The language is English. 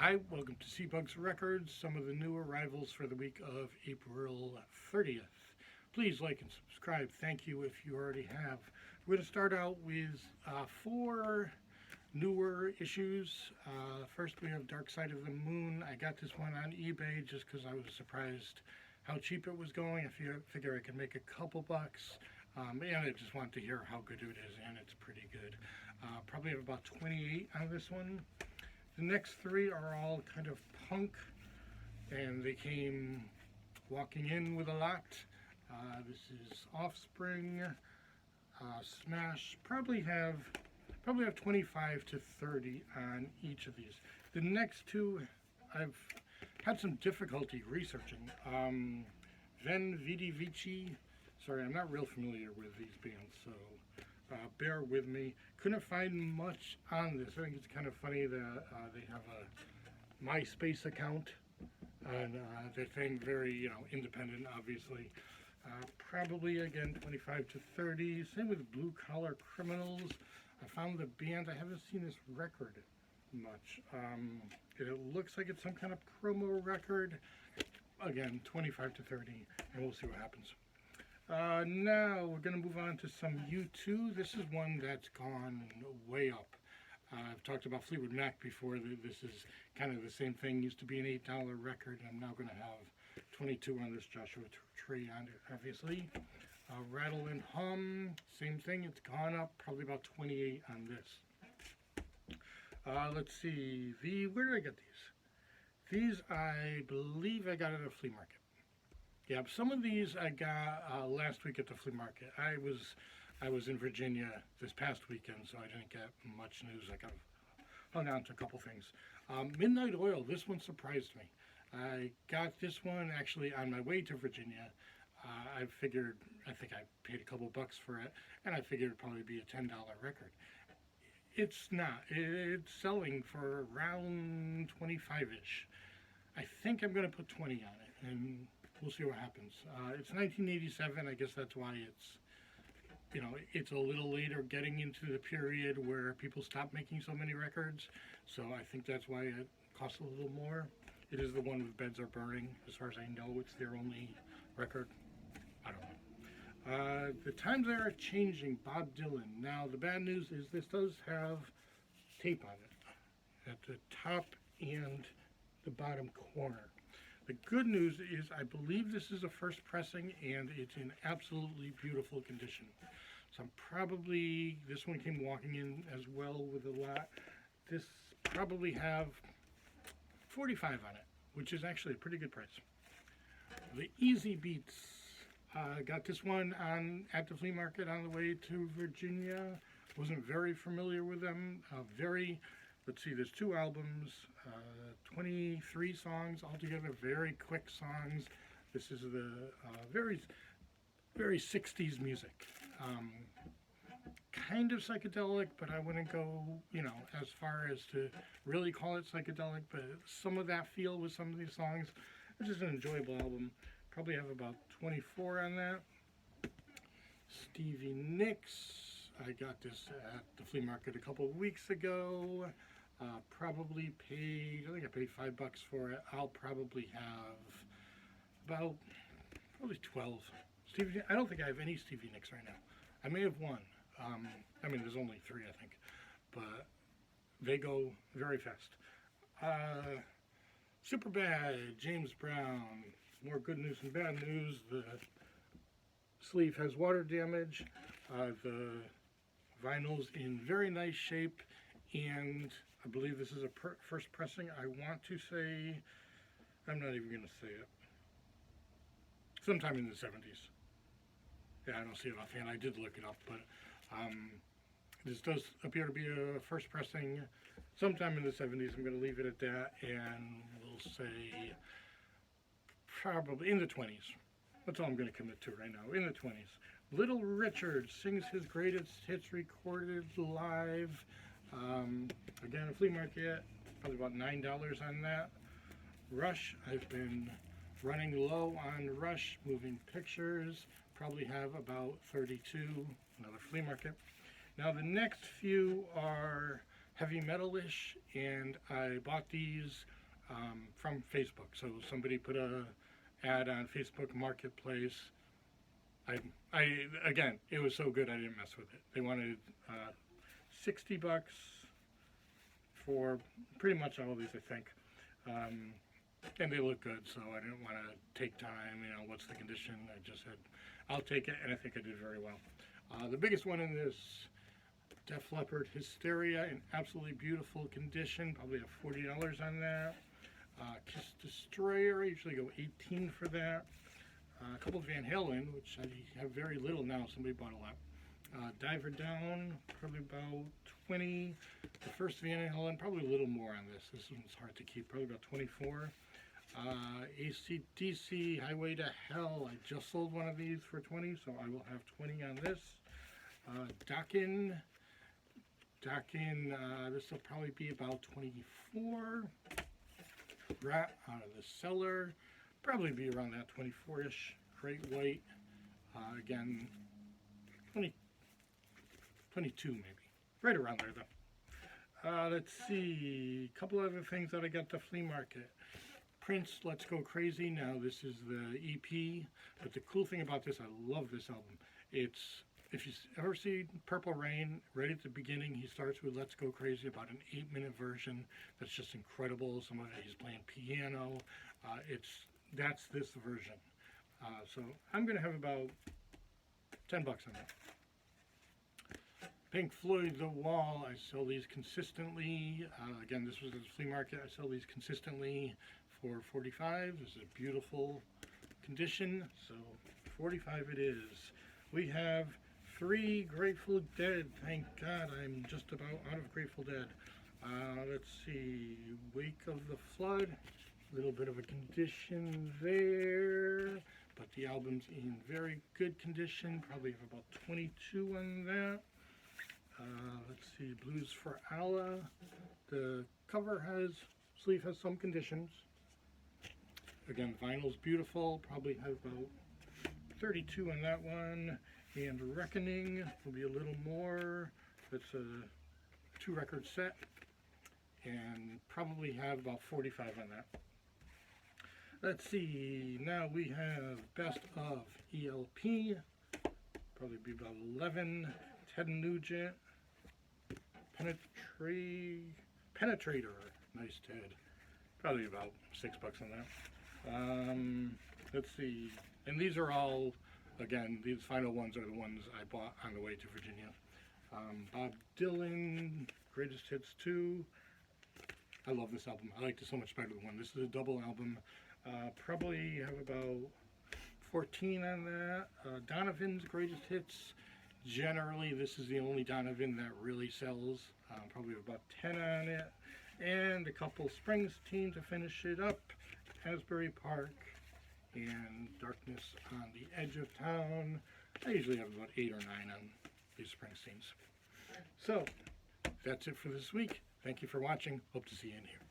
Hi, welcome to CBug's Records, some of the new arrivals for the week of April 30th. Please like and subscribe. Thank you if you already have. We're going to start out with four newer issues. First, we have Dark Side of the Moon. I got this one on eBay just because I was surprised how cheap it was going. I figure I could make a couple bucks. And I just want to hear how good it is, and it's pretty good. Probably have about 28 on this one. The next three are all kind of punk, and they came walking in with a lot. This is Offspring, Smash. Probably have 25 to 30 on each of these. The next two, I've had some difficulty researching. Ven Vidi Vici. Sorry, I'm not real familiar with these bands, so bear with me. Couldn't find much on this. I think it's kind of funny that they have a MySpace account, and they're saying very, independent, obviously. Probably, again, 25 to 30. Same with Blue Collar Criminals. I found the band. I haven't seen this record much. It looks like it's some kind of promo record. Again, 25 to 30, and we'll see what happens. Now we're going to move on to some U2. This is one that's gone way up. I've talked about Fleetwood Mac before. This is kind of the same thing. Used to be an $8 record. I'm now going to have 22 on this Joshua Tree on it, obviously. Rattle and Hum, same thing. It's gone up, probably about 28 on this. Let's see. Where did I get these? These, I believe I got at a flea market. Yeah, some of these I got last week at the flea market. I was in Virginia this past weekend, so I didn't get much news. I kind of hung on to a couple things. Midnight Oil, this one surprised me. I got this one actually on my way to Virginia. I think I paid a couple bucks for it, and I figured it'd probably be a $10 record. It's not. It's selling for around 25-ish. I think I'm going to put 20 on it, and we'll see what happens. It's 1987. I guess that's why it's a little later getting into the period where people stop making so many records. So I think that's why it costs a little more. It is the one with Beds Are Burning. As far as I know, it's their only record. I don't know. The times are changing. Bob Dylan. Now, the bad news is this does have tape on it at the top and the bottom corner. The good news is I believe this is a first pressing, and it's in absolutely beautiful condition. So this one came walking in as well with a lot. This probably have 45 on it, which is actually a pretty good price. The Easy Beats. Got this one at the flea market on the way to Virginia. Wasn't very familiar with them. Let's see, there's 2 albums, 23 songs altogether, very quick songs. This is the very, very 60s music. Kind of psychedelic, but I wouldn't go, as far as to really call it psychedelic, but some of that feel with some of these songs. It's just an enjoyable album. Probably have about 24 on that. Stevie Nicks. I got this at the flea market a couple of weeks ago. Probably paid $5 for it. I'll probably have about probably 12. I don't think I have any Stevie Nicks right now. I may have one. There's only 3, I think, but they go very fast. Superbad, James Brown. More good news and bad news. The sleeve has water damage. The vinyl's in very nice shape, and I believe this is a first pressing. I want to say, I'm not even going to say it. Sometime in the 70s. Yeah, I don't see it offhand. I did look it up, but this does appear to be a first pressing sometime in the 70s. I'm going to leave it at that, and we'll say probably in the 20s. That's all I'm going to commit to right now, in the 20s. Little Richard sings his greatest hits recorded live. Again, a flea market, probably about $9 on that. Rush, I've been running low on Rush, Moving Pictures, probably have about 32, another flea market. Now the next few are heavy metal-ish, and I bought these from Facebook. So somebody put a ad on Facebook Marketplace. I again, it was so good I didn't mess with it. They wanted $60 for pretty much all of these, I think. And they look good, so I didn't want to take time, what's the condition. I just said, I'll take it, and I think I did very well. The biggest one in this, Leppard Hysteria, in absolutely beautiful condition, probably have $40 on that. Kiss Destroyer, I usually go $18 for that. A couple of Van Halen, which I have very little now, somebody bought a lot. Diver Down, probably about 20. The first Van Halen, probably a little more on this. This one's hard to keep, probably about 24. AC/DC, Highway to Hell. I just sold one of these for 20, so I will have 20 on this. Dockin, this will probably be about 24. Rat out of the Cellar, probably be around that 24-ish. Great White, again, 20, 22 maybe. Right around there, though. Let's see, a couple other things that I got at the flea market. Prince, Let's Go Crazy. Now, this is the EP, but the cool thing about this, I love this album. It's, if you ever see Purple Rain, right at the beginning, he starts with Let's Go Crazy, about an 8-minute version that's just incredible. Some of it, he's playing piano. That's this version. So I'm going to have about $10 on that. Pink Floyd, The Wall. I sell these consistently. Again, this was at the flea market. I sell these consistently for $45. This is a beautiful condition, so $45 it is. We have 3 Grateful Dead. Thank God, I'm just about out of Grateful Dead. Let's see, Wake of the Flood. A little bit of a condition there, but the album's in very good condition. Probably have about 22 on that. Let's see, Blues for Allah. The sleeve has some conditions. Again, vinyl's beautiful. Probably have about 32 on that one. And Reckoning will be a little more. It's a 2-record set. And probably have about 45 on that. Let's see, now we have Best of ELP. Probably be about 11. Ted Nugent. Penetrator. Nice Ted. Probably about $6 on that. Let's see. And these are all, again, these final ones are the ones I bought on the way to Virginia. Bob Dylan, Greatest Hits 2. I love this album. I like this so much better than one. This is a double album. Probably have about 14 on that. Donovan's Greatest Hits. Generally, this is the only Donovan that really sells. Probably about 10 on it. And a couple Springsteen to finish it up. Asbury Park and Darkness on the Edge of Town. I usually have about 8 or 9 on these Springsteens. So, that's it for this week. Thank you for watching. Hope to see you in here.